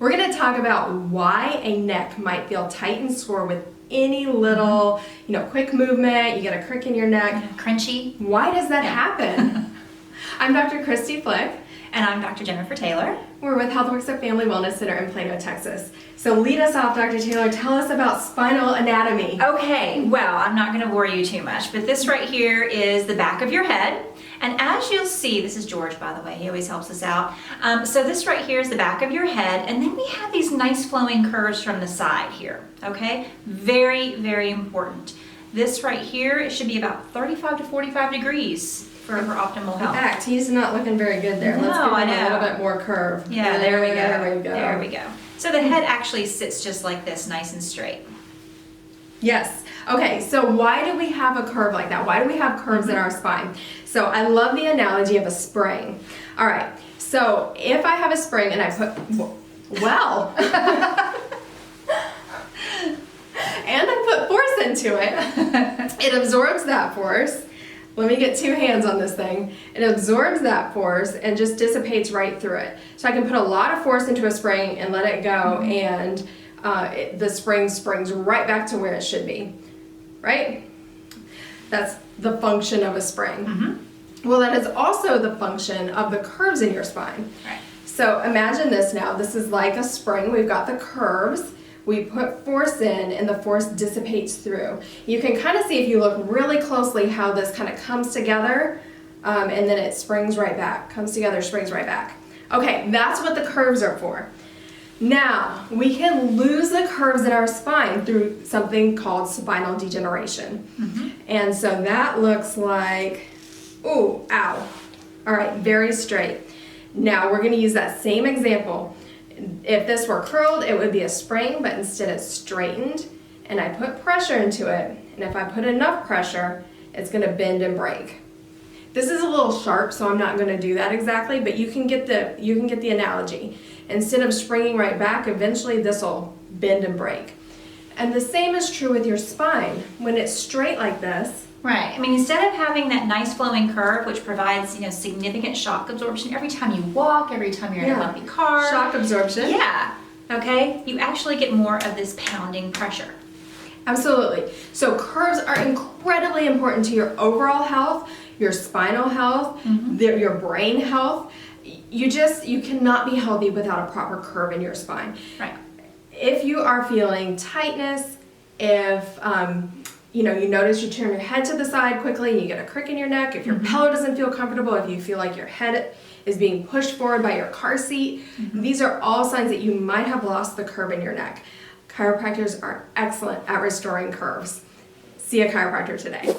We're going to talk about why a neck might feel tight and sore with any little, quick movement. You get a crick in your neck. Crunchy. Why does that happen? I'm Dr. Christy Flick. And I'm Dr. Jennifer Taylor. We're with HealthWorks at Family Wellness Center in Plano, Texas. So lead us off, Dr. Taylor. Tell us about spinal anatomy. Okay, well, I'm not going to bore you too much, but this right here is the back of your head. And as you'll see, this is George, by the way, he always helps us out. So this right here is the back of your head, and then we have these nice flowing curves from the side here, okay? Very, very important. This right here, it should be about 35 to 45 degrees for optimal health. In fact, he's not looking very good there. No, Let's give him I know. a little bit more curve. Yeah, there we go. There we go. There we go. So the head actually sits just like this, nice and straight. Yes. Okay, so why do we have a curve like that? Why do we have curves in our spine? So I love the analogy of a spring. All right, so if I have a spring and I put, and I put force into it, it absorbs that force. Let me get two hands on this thing. It absorbs that force and just dissipates right through it. So I can put a lot of force into a spring and let it go, and the spring springs right back to where it should be, right? That's the function of a spring. Mm-hmm. Well, that is also the function of the curves in your spine. Right. So imagine this now. This is like a spring. We've got the curves. We put force in and the force dissipates through. You can kind of see if you look really closely how this kind of comes together and then it springs right back. Comes together, springs right back. Okay, that's what the curves are for. Now, we can lose the curves in our spine through something called spinal degeneration. Mm-hmm. And so that looks like, ooh, ow. All right, very straight. Now we're gonna use that same example. If this were curled, it would be a spring, but instead it's straightened, and I put pressure into it, and if I put enough pressure, it's gonna bend and break. This is a little sharp, so I'm not gonna do that exactly, but you can get the analogy. Instead of springing right back, eventually this will bend and break. And the same is true with your spine. When it's straight like this, Right. I mean, instead of having that nice flowing curve, which provides, significant shock absorption every time you walk, every time you're in a bumpy car. shock absorption. Yeah. Okay. You actually get more of this pounding pressure. Absolutely. So curves are incredibly important to your overall health, your spinal health, your brain health. You cannot be healthy without a proper curve in your spine. Right. If you are feeling tightness, if you notice you turn your head to the side quickly and you get a crick in your neck, if your pillow doesn't feel comfortable, if you feel like your head is being pushed forward by your car seat, these are all signs that you might have lost the curve in your neck. Chiropractors are excellent at restoring curves. See a chiropractor today.